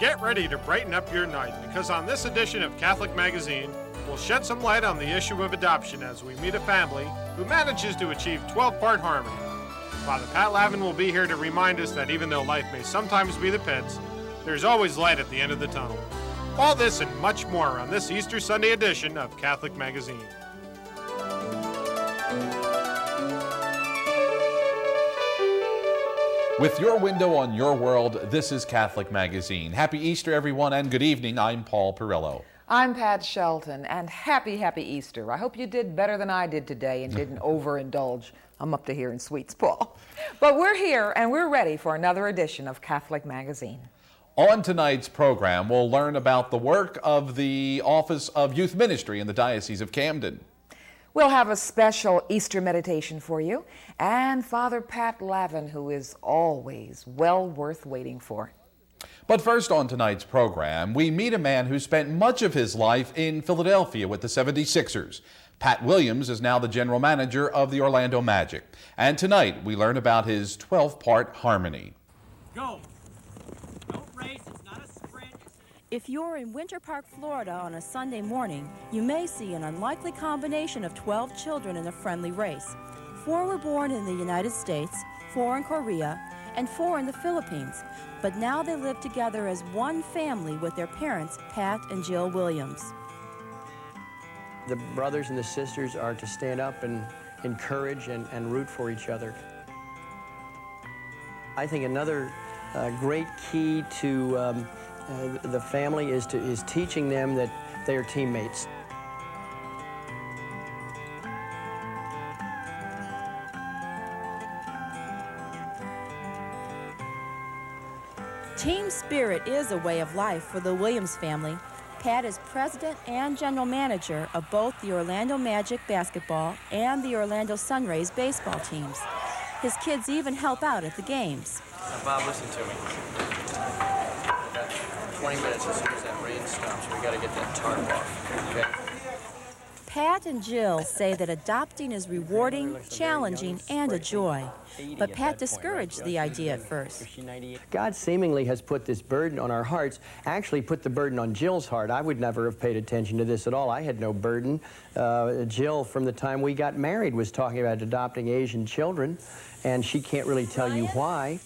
Get ready to brighten up your night, because on this edition of Catholic Magazine, we'll shed some light on the issue of adoption as we meet a family who manages to achieve 12-part harmony. Father Pat Lavin will be here to remind us that even though life may sometimes be the pits, there's always light at the end of the tunnel. All this and much more on this Easter Sunday edition of Catholic Magazine. With your window on your world, this is Catholic Magazine. Happy Easter, everyone, and good evening. I'm Paul Perillo. I'm Pat Shelton, and happy Easter. I hope you did better than I did today and didn't overindulge. I'm up to here in sweets, Paul. But we're here, and we're ready for another edition of Catholic Magazine. On tonight's program, we'll learn about the work of the Office of Youth Ministry in the Diocese of Camden. We'll have a special Easter meditation for you, and Father Pat Lavin, who is always well worth waiting for. But first on tonight's program, we meet a man who spent much of his life in Philadelphia with the 76ers. Pat Williams is now the general manager of the Orlando Magic. And tonight, we learn about his 12-part harmony. Go! Don't race, it's not a sprint. If you're in Winter Park, Florida on a Sunday morning, you may see an unlikely combination of 12 children in a friendly race. 4 were born in the United States, 4 in Korea, and 4 in the Philippines. But now they live together as one family with their parents, Pat and Jill Williams. The brothers and the sisters are to stand up and encourage and root for each other. I think another great key to the family is teaching them that they are teammates. Team spirit is a way of life for the Williams family. Pat is president and general manager of both the Orlando Magic basketball and the Orlando Sunrays baseball teams. His kids even help out at the games. Now, Bob, listen to me. We've got 20 minutes as soon as that rain stops. We got to get that tarp off, okay? Pat and Jill say that adopting is rewarding, challenging, and a joy. But Pat discouraged the idea at first. God seemingly has put this burden on our hearts, actually put the burden on Jill's heart. I would never have paid attention to this at all. I had no burden. Jill, from the time we got married, was talking about adopting Asian children, and she can't really tell you why.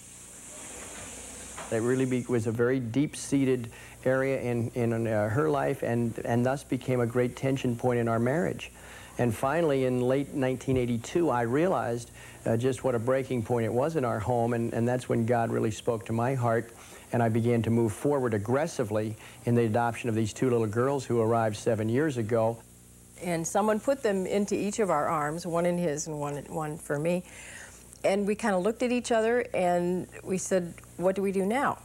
That really was a very deep-seated area in her life, and thus became a great tension point in our marriage. And finally, in late 1982, I realized just what a breaking point it was in our home, and that's when God really spoke to my heart, and I began to move forward aggressively in the adoption of these 2 little girls who arrived 7 years ago. And someone put them into each of our arms, one in his and one for me, and we kind of looked at each other and we said, what do we do now?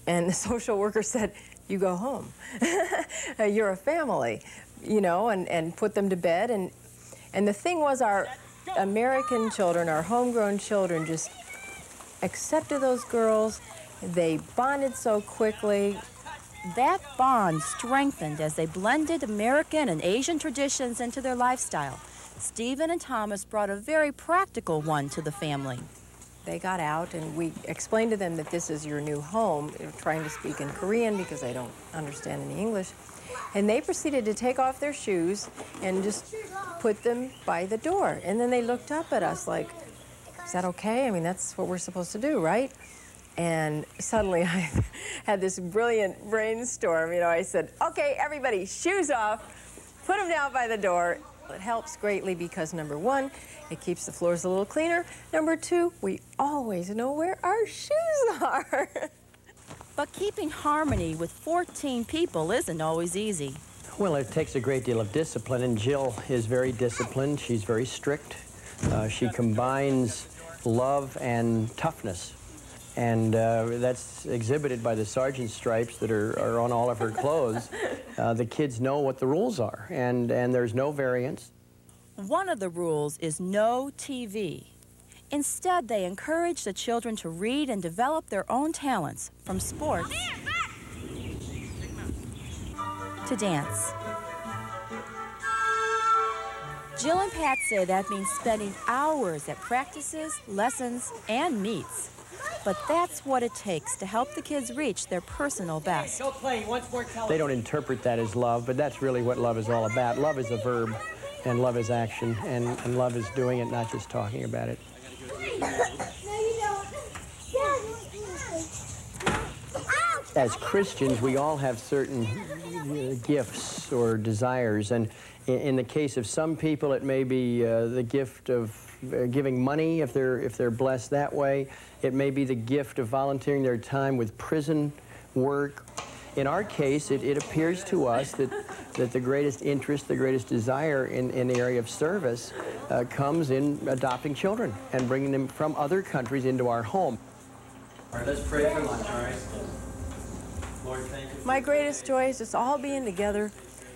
And the social worker said, you go home. You're a family, you know, and put them to bed. And the thing was, our American children, our homegrown children, just accepted those girls. They bonded so quickly. That bond strengthened as they blended American and Asian traditions into their lifestyle. Stephen and Thomas brought a very practical one to the family. They got out, and we explained to them that this is your new home. They were trying to speak in Korean because they don't understand any English. And they proceeded to take off their shoes and just put them by the door. And then they looked up at us like, is that okay? I mean, that's what we're supposed to do, right? And suddenly I had this brilliant brainstorm. You know, I said, okay, everybody, shoes off, put them down by the door. It helps greatly because, number 1, it keeps the floors a little cleaner. Number 2, we always know where our shoes are. But keeping harmony with 14 people isn't always easy. Well, it takes a great deal of discipline, and Jill is very disciplined. She's very strict. She combines love and toughness. And that's exhibited by the sergeant stripes that are on all of her clothes. The kids know what the rules are, and there's no variance. One of the rules is no TV. Instead, they encourage the children to read and develop their own talents, from sports to dance. Jill and Pat say that means spending hours at practices, lessons, and meets. But that's what it takes to help the kids reach their personal best. Don't play. He wants more television. They don't interpret that as love, but that's really what love is all about. Love is a verb, and love is action, and love is doing it, not just talking about it. As Christians, we all have certain gifts or desires, and in the case of some people, it may be the gift of giving money if they're blessed that way. It may be the gift of volunteering their time with prison work. In our case, it appears to us that the greatest interest, the greatest desire in the area of service comes in adopting children and bringing them from other countries into our home. All right, let's pray for lunch, all right? Lord, thank you. My greatest joy is just all being together,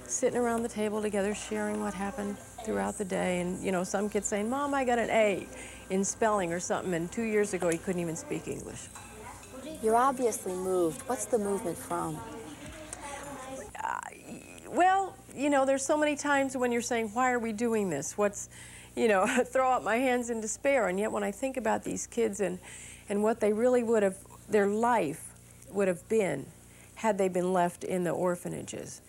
sitting around the table together, sharing what happened throughout the day. And, you know, some kids saying, Mom, I got an A in spelling or something, and 2 years ago he couldn't even speak English. You're obviously moved. What's the movement from? Well, you know, there's so many times when you're saying, why are we doing this? What's, you know, throw up my hands in despair. And yet when I think about these kids and what they really would have, their life would have been had they been left in the orphanages,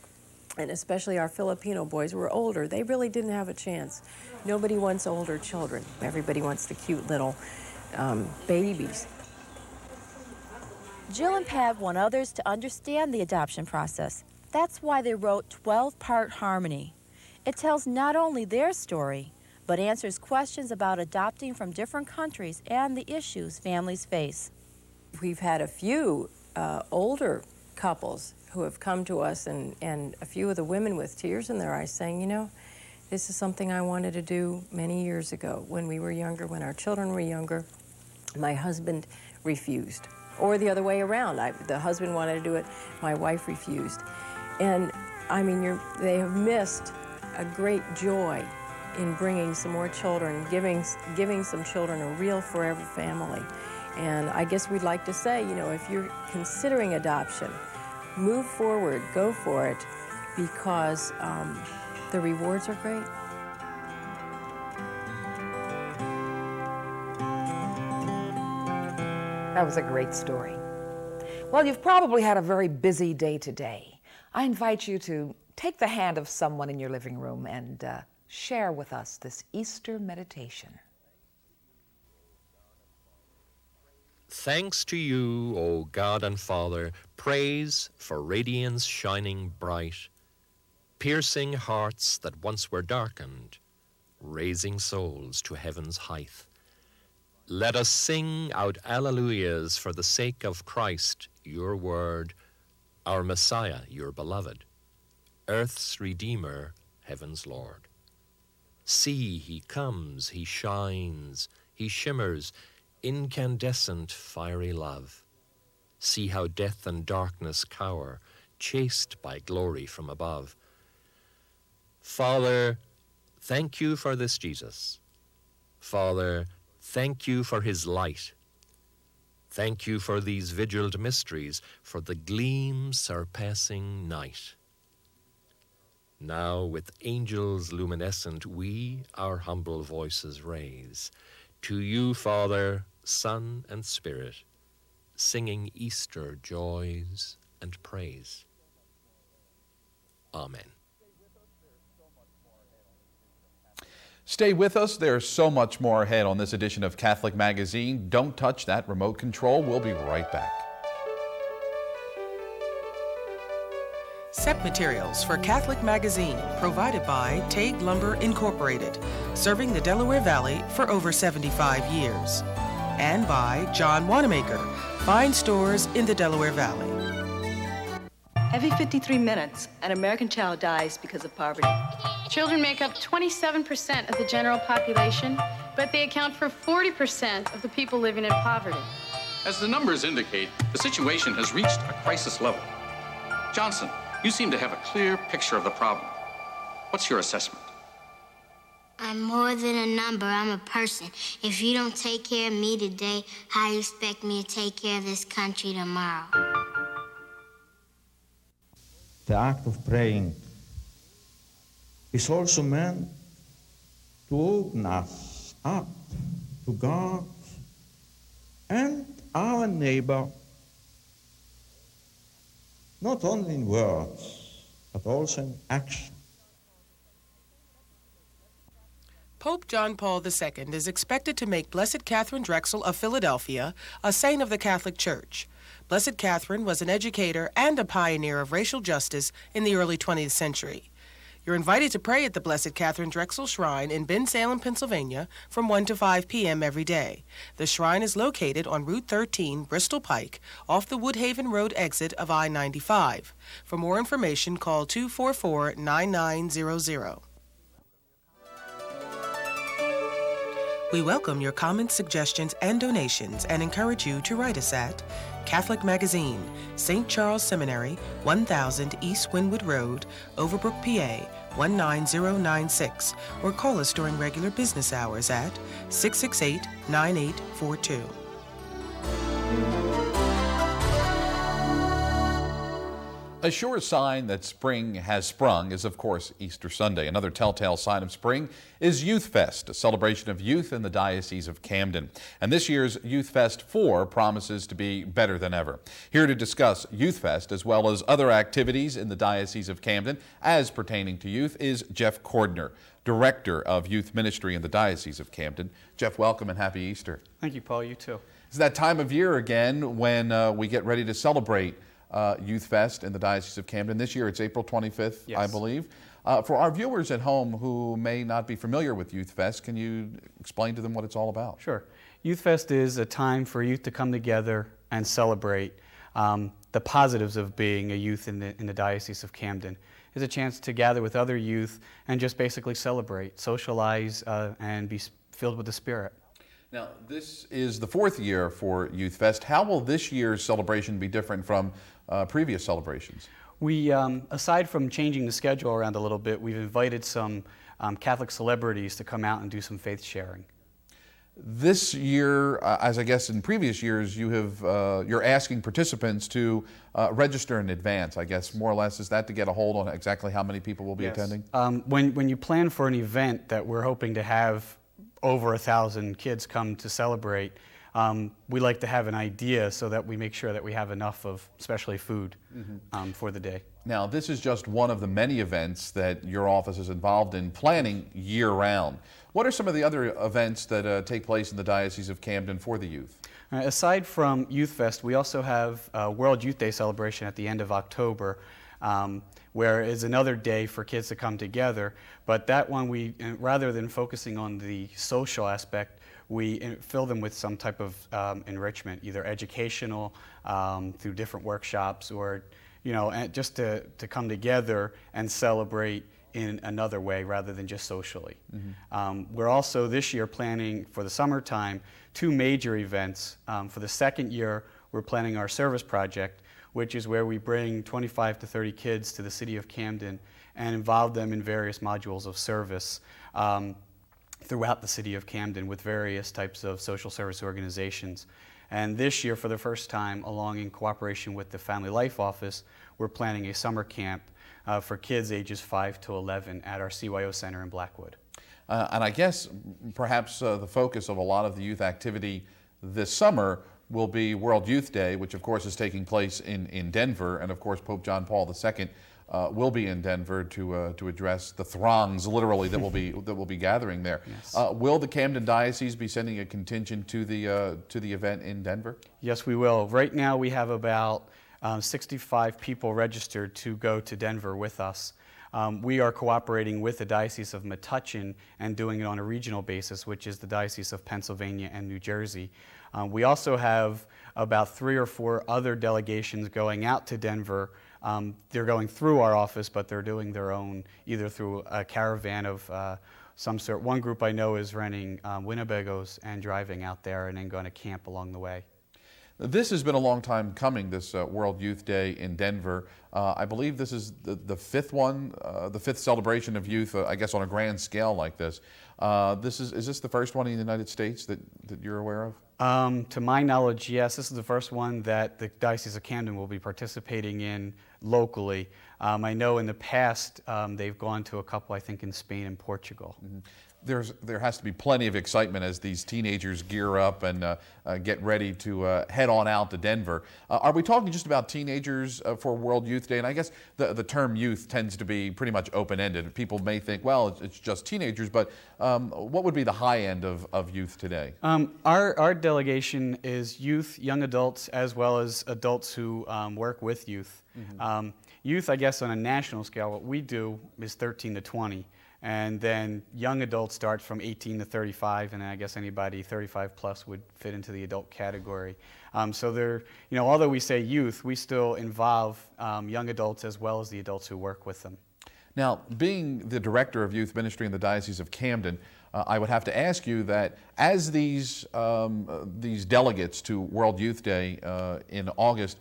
and especially our Filipino boys who were older, they really didn't have a chance. Nobody wants older children. Everybody wants the cute little babies. Jill and Pat want others to understand the adoption process. That's why they wrote 12-part Harmony. It tells not only their story, but answers questions about adopting from different countries and the issues families face. We've had a few older couples who have come to us, and a few of the women with tears in their eyes saying, you know, this is something I wanted to do many years ago when we were younger, when our children were younger. My husband refused. Or the other way around. The husband wanted to do it, my wife refused. And I mean, they have missed a great joy in bringing some more children, giving some children a real forever family. And I guess we'd like to say, you know, if you're considering adoption, move forward, go for it, because the rewards are great. That was a great story. Well, you've probably had a very busy day today. I invite you to take the hand of someone in your living room and share with us this Easter meditation. Thanks to you, O God and Father, praise for radiance shining bright, piercing hearts that once were darkened, raising souls to heaven's height. Let us sing out alleluias for the sake of Christ, your word, our Messiah, your beloved, earth's Redeemer, heaven's Lord. See, he comes, he shines, he shimmers, incandescent fiery love. See how death and darkness cower, chased by glory from above. Father, thank you for this Jesus. Father, thank you for his light. Thank you for these vigiled mysteries, for the gleam surpassing night. Now with angels luminescent we our humble voices raise, to you, Father, Son, and Spirit, singing Easter joys and praise. Amen. Stay with us. There's so much more ahead on this edition of Catholic Magazine. Don't touch that remote control. We'll be right back. Set materials for Catholic Magazine provided by Tague Lumber Incorporated, serving the Delaware Valley for over 75 years. And by John Wanamaker, fine stores in the Delaware Valley. Every 53 minutes, an American child dies because of poverty. Children make up 27% of the general population, but they account for 40% of the people living in poverty. As the numbers indicate, the situation has reached a crisis level. Johnson, you seem to have a clear picture of the problem. What's your assessment? I'm more than a number, I'm a person. If you don't take care of me today, how do you expect me to take care of this country tomorrow? The act of praying is also meant to open us up to God and our neighbor, not only in words, but also in action. Pope John Paul II is expected to make Blessed Catherine Drexel of Philadelphia a saint of the Catholic Church. Blessed Catherine was an educator and a pioneer of racial justice in the early 20th century. You're invited to pray at the Blessed Catherine Drexel Shrine in Bensalem, Pennsylvania from 1 to 5 p.m. every day. The shrine is located on Route 13, Bristol Pike, off the Woodhaven Road exit of I-95. For more information, call 244-9900. We welcome your comments, suggestions, and donations and encourage you to write us at Catholic Magazine, St. Charles Seminary, 1000 East Wynwood Road, Overbrook, PA, 19096, or call us during regular business hours at 668-9842. A sure sign that spring has sprung is, of course, Easter Sunday. Another telltale sign of spring is Youth Fest, a celebration of youth in the Diocese of Camden. And this year's Youth Fest 4 promises to be better than ever. Here to discuss Youth Fest, as well as other activities in the Diocese of Camden as pertaining to youth, is Jeff Cordner, Director of Youth Ministry in the Diocese of Camden. Jeff, welcome and happy Easter. Thank you, Paul. You too. It's that time of year again when we get ready to celebrate Youth Fest in the Diocese of Camden. This year it's April 25th, yes. I believe. For our viewers at home who may not be familiar with Youth Fest, can you explain to them what it's all about? Sure. Youth Fest is a time for youth to come together and celebrate the positives of being a youth in the Diocese of Camden. It's a chance to gather with other youth and just basically celebrate, socialize, and be filled with the Spirit. Now, this is the 4th year for Youth Fest. How will this year's celebration be different from previous celebrations? We, aside from changing the schedule around a little bit, we've invited some Catholic celebrities to come out and do some faith sharing. This year, as I guess in previous years, you're asking participants to register in advance, I guess, more or less. Is that to get a hold on exactly how many people will be attending? When you plan for an event that we're hoping to have over 1,000 kids come to celebrate, we like to have an idea so that we make sure that we have enough of, especially food, for the day. Now, this is just one of the many events that your office is involved in planning year-round. What are some of the other events that take place in the Diocese of Camden for the youth? Aside from Youth Fest, we also have a World Youth Day celebration at the end of October, where is another day for kids to come together. But that one, rather than focusing on the social aspect, we fill them with some type of enrichment, either educational, through different workshops, or just to come together and celebrate in another way rather than just socially. We're also this year planning for the summertime 2 major events. For the 2nd year, we're planning our service project, which is where we bring 25 to 30 kids to the city of Camden and involve them in various modules of service throughout the city of Camden with various types of social service organizations. And this year, for the first time, along in cooperation with the Family Life Office, we're planning a summer camp for kids ages 5 to 11 at our CYO Center in Blackwood. And I guess perhaps the focus of a lot of the youth activity this summer will be World Youth Day, which of course is taking place in Denver, and of course Pope John Paul II will be in Denver to address the throngs, literally, that will be gathering there. Yes. Will the Camden Diocese be sending a contingent to the event in Denver? Yes, we will. Right now we have about 65 people registered to go to Denver with us. We are cooperating with the Diocese of Metuchen and doing it on a regional basis, which is the Diocese of Pennsylvania and New Jersey. We also have about 3 or 4 other delegations going out to Denver. They're going through our office, but they're doing their own, either through a caravan of some sort. One group I know is renting Winnebagos and driving out there and then going to camp along the way. This has been a long time coming, this World Youth Day in Denver. I believe this is the 5th one, the 5th celebration of youth, I guess on a grand scale like this. Is this the first one in the United States that you're aware of? To my knowledge, yes. This is the first one that the Diocese of Camden will be participating in locally. I know in the past they've gone to a couple, I think, in Spain and Portugal. there has to be plenty of excitement as these teenagers gear up and get ready to head on out to Denver. Are we talking just about teenagers for World Youth Day? And I guess the term youth tends to be pretty much open-ended. People may think, well, it's just teenagers, but what would be the high end of youth today? Our delegation is youth, young adults, as well as adults who work with youth. Mm-hmm. Youth, I guess, on a national scale, what we do is 13 to 20. And then young adults start from 18 to 35, and I guess anybody 35 plus would fit into the adult category. So there, although we say youth, we still involve young adults as well as the adults who work with them. Now, being the director of youth ministry in the Diocese of Camden, I would have to ask you that as these delegates to World Youth Day in August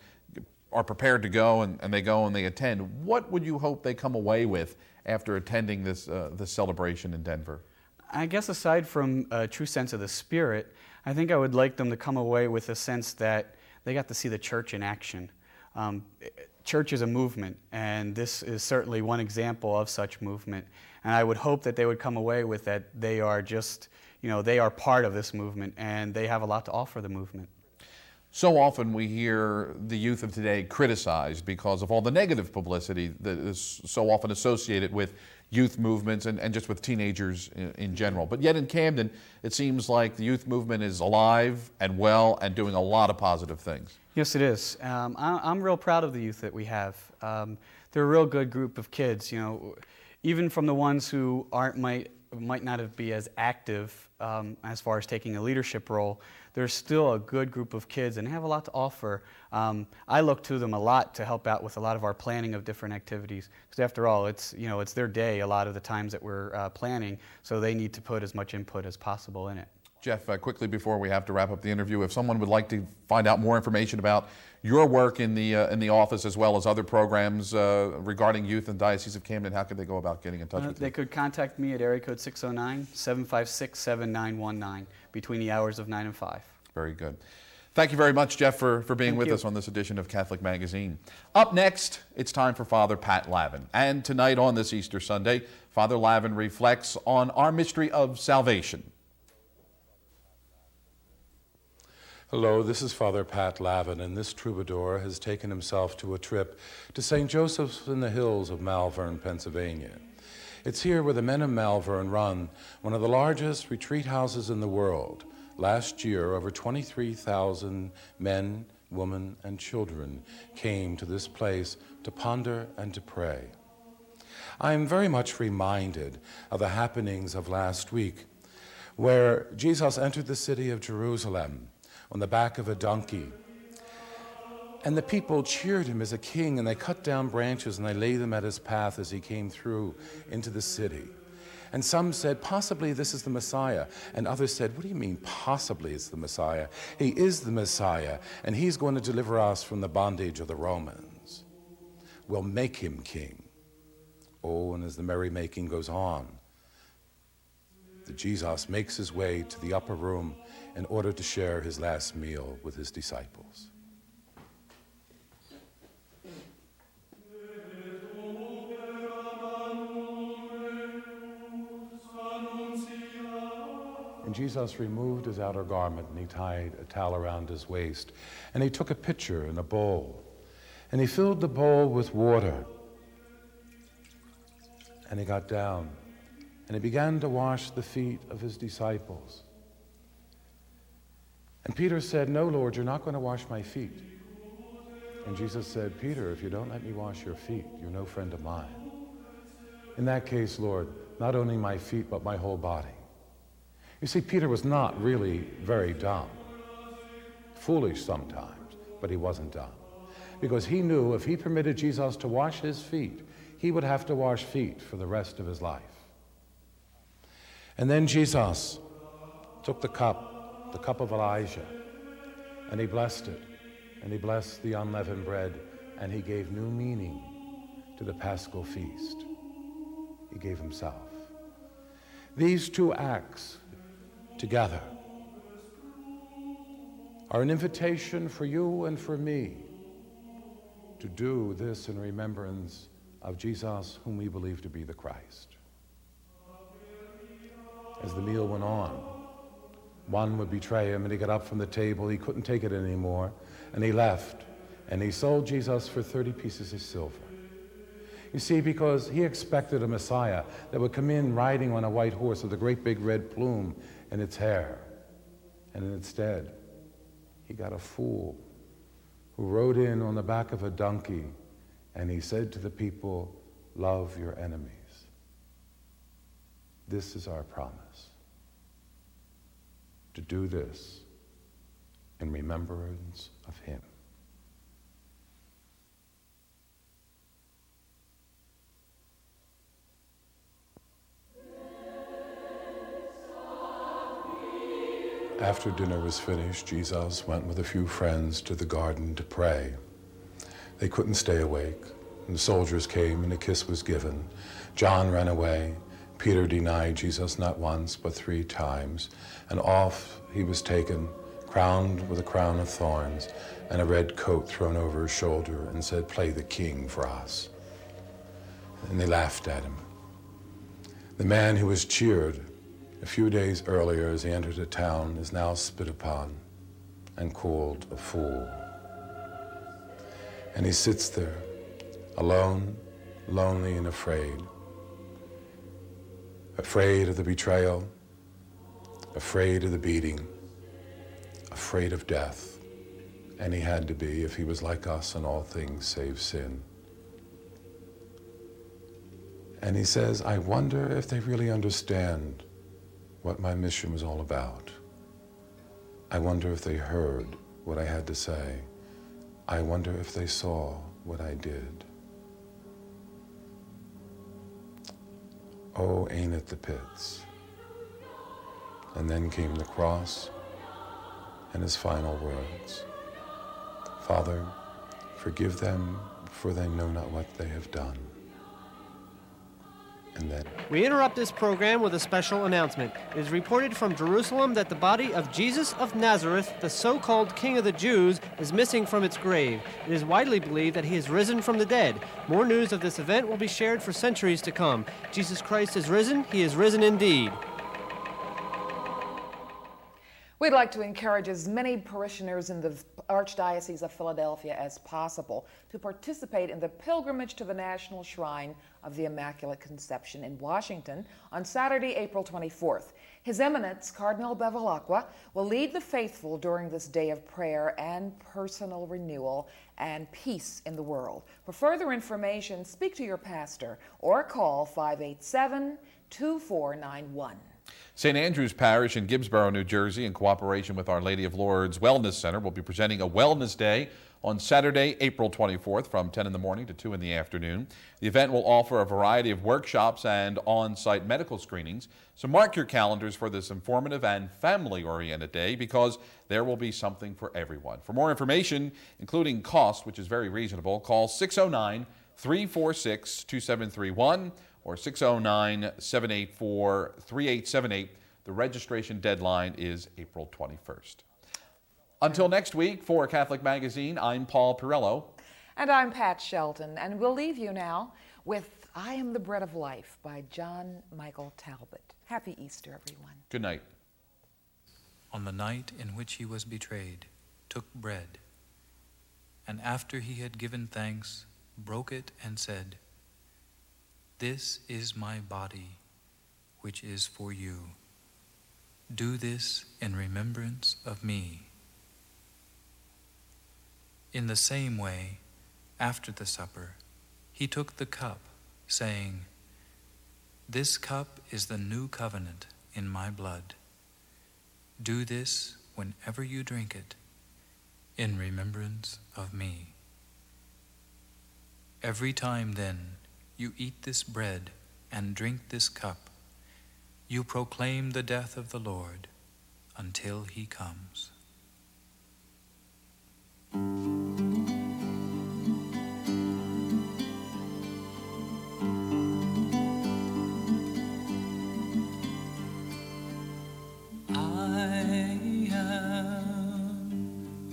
are prepared to go and they attend, what would you hope they come away with after attending this celebration in Denver? I guess aside from a true sense of the spirit, I think I would like them to come away with a sense that they got to see the church in action. Church is a movement, and this is certainly one example of such movement. And I would hope that they would come away with that they are just, they are part of this movement, and they have a lot to offer the movement. So often we hear the youth of today criticized because of all the negative publicity that is so often associated with youth movements and just with teenagers in general. But yet in Camden, it seems like the youth movement is alive and well and doing a lot of positive things. Yes, it is. I'm real proud of the youth that we have. They're a real good group of kids. Even from the ones who might not be as active as far as taking a leadership role, there's still a good group of kids and they have a lot to offer. I look to them a lot to help out with a lot of our planning of different activities, because after all, it's their day a lot of the times that we're planning, so they need to put as much input as possible in it. Jeff, quickly before we have to wrap up the interview, if someone would like to find out more information about your work in the office as well as other programs regarding youth in the Diocese of Camden, how could they go about getting in touch with you? They could contact me at area code 609-756-7919 between the hours of 9 and 5. Very good. Thank you very much, Jeff, for being with us on this edition of Catholic Magazine. Up next, it's time for Father Pat Lavin. And tonight on this Easter Sunday, Father Lavin reflects on our mystery of salvation. Hello, this is Father Pat Lavin, and this troubadour has taken himself to a trip to St. Joseph's in the hills of Malvern, Pennsylvania. It's here where the men of Malvern run one of the largest retreat houses in the world. Last year, over 23,000 men, women, and children came to this place to ponder and to pray. I am very much reminded of the happenings of last week, where Jesus entered the city of Jerusalem on the back of a donkey. And the people cheered him as a king, and they cut down branches and they laid them at his path as he came through into the city. And some said, possibly this is the Messiah. And others said, what do you mean, possibly it's the Messiah? He is the Messiah, and he's going to deliver us from the bondage of the Romans. We'll make him king. Oh, and as the merrymaking goes on, Jesus makes his way to the upper room in order to share his last meal with his disciples. And Jesus removed his outer garment and he tied a towel around his waist. And he took a pitcher and a bowl. And he filled the bowl with water. And he got down and he began to wash the feet of his disciples. And Peter said, no, Lord, you're not going to wash my feet. And Jesus said, Peter, if you don't let me wash your feet, you're no friend of mine. In that case, Lord, not only my feet, but my whole body. You see, Peter was not really very dumb. Foolish sometimes, but he wasn't dumb. Because he knew if he permitted Jesus to wash his feet, he would have to wash feet for the rest of his life. And then Jesus took the cup of Elijah, and he blessed it, and he blessed the unleavened bread, and he gave new meaning to the Paschal feast. He gave himself. These two acts together are an invitation for you and for me to do this in remembrance of Jesus, whom we believe to be the Christ. as the meal went on. One would betray him, and he got up from the table. He couldn't take it anymore, and he left, and he sold Jesus for 30 pieces of silver. You see, because he expected a Messiah that would come in riding on a white horse with a great big red plume in its hair. And instead, he got a fool who rode in on the back of a donkey, and he said to the people, "Love your enemies." This is our promise, to do this in remembrance of him. After dinner was finished, Jesus went with a few friends to the garden to pray. They couldn't stay awake, and the soldiers came and a kiss was given. John ran away. Peter denied Jesus not once, but 3 times, and off he was taken, crowned with a crown of thorns and a red coat thrown over his shoulder, and said, "Play the king for us." And they laughed at him. The man who was cheered a few days earlier as he entered a town is now spit upon and called a fool. And he sits there, alone, lonely and afraid. Afraid of the betrayal, afraid of the beating, afraid of death. And he had to be if he was like us in all things save sin. And he says, "I wonder if they really understand what my mission was all about. I wonder if they heard what I had to say. I wonder if they saw what I did." Oh, ain't it the pits? And then came the cross and his final words. "Father, forgive them, for they know not what they have done." And then We interrupt this program with a special announcement. It is reported from Jerusalem that the body of Jesus of Nazareth, the so-called King of the Jews, is missing from its grave. It is widely believed that he is risen from the dead. More news of this event will be shared for centuries to come. Jesus Christ is risen. He is risen indeed. We'd like to encourage as many parishioners in the Archdiocese of Philadelphia as possible to participate in the pilgrimage to the National Shrine of the Immaculate Conception in Washington on Saturday, April 24th. His Eminence, Cardinal Bevilacqua, will lead the faithful during this day of prayer and personal renewal and peace in the world. For further information, speak to your pastor or call 587-2491. St. Andrew's Parish in Gibbsboro, New Jersey, in cooperation with Our Lady of Lourdes Wellness Center, will be presenting a Wellness Day on Saturday, April 24th from 10 in the morning to 2 in the afternoon. The event will offer a variety of workshops and on-site medical screenings. So mark your calendars for this informative and family-oriented day, because there will be something for everyone. For more information, including cost, which is very reasonable, call 609-346-2731 or 609-784-3878. The registration deadline is April 21st. Until next week, for Catholic Magazine, I'm Paul Pirello. And I'm Pat Shelton, and we'll leave you now with "I Am the Bread of Life" by John Michael Talbot. Happy Easter, everyone. Good night. On the night in which he was betrayed, took bread, and after he had given thanks, broke it and said, "This is my body, which is for you. Do this in remembrance of me." In the same way, after the supper, he took the cup, saying, "This cup is the new covenant in my blood. Do this whenever you drink it, in remembrance of me. Every time, then, you eat this bread and drink this cup, you proclaim the death of the Lord until he comes."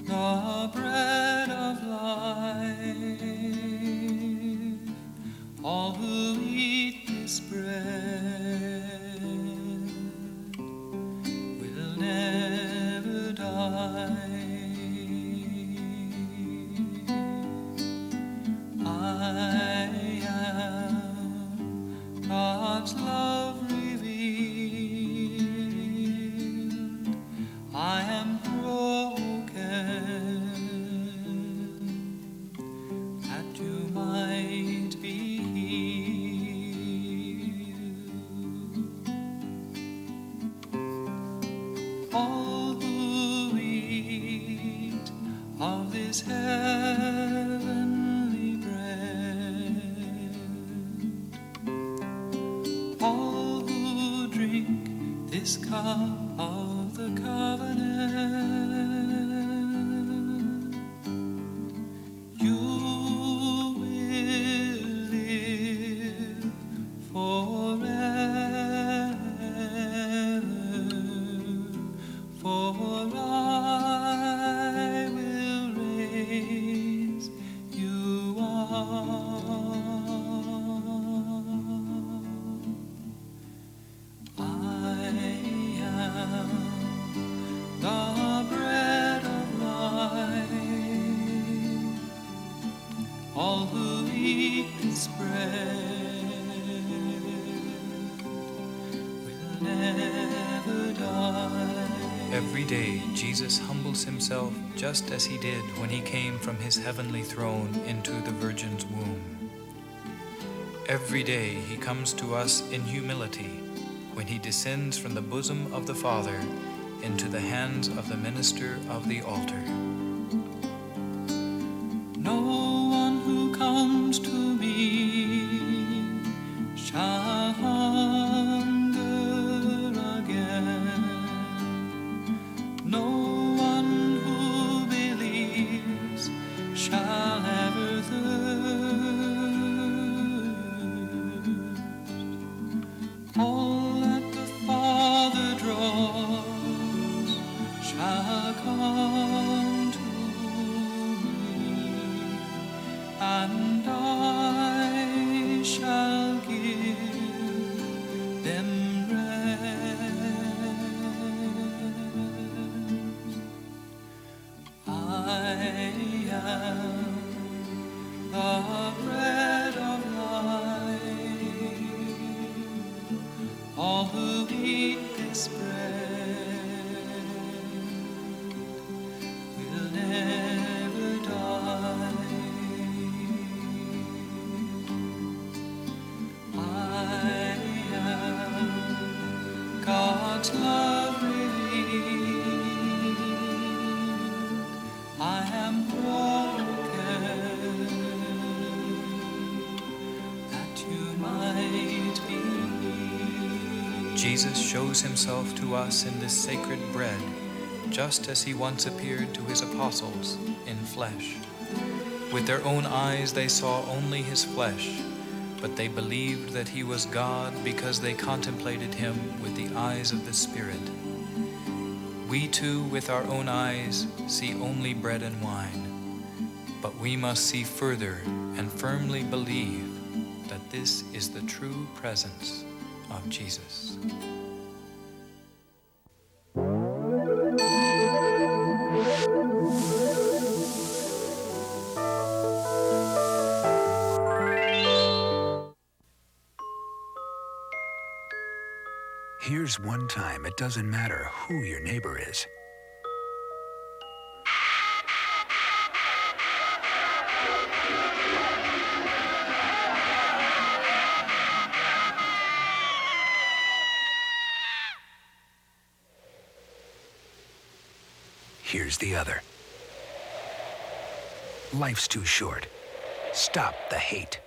The bread of life. All who eat this bread all who eat of this heavenly bread, all who drink this cup of the covenant, you will live forever, for I will raise you up. I am the bread of life. All who eat this bread will never die. Every day, Jesus humbles himself just as he did when he came from his heavenly throne into the Virgin's womb. Every day, he comes to us in humility when he descends from the bosom of the Father into the hands of the minister of the altar. No one who comes to me shall hunger again. No one who believes shall ever thirst. All that the Father draws shall come to me, and I shall give them rest. I am the bread of life. All who eat this bread will never die. I am God's love revealed. I am broken that you might be. Jesus shows himself to us in this sacred bread, just as he once appeared to his apostles in flesh. With their own eyes they saw only his flesh, but they believed that he was God because they contemplated him with the eyes of the Spirit. We too, with our own eyes, see only bread and wine, but we must see further and firmly believe that this is the true presence of Jesus. Here's one time it doesn't matter who your neighbor is. Here's the other. Life's too short. Stop the hate.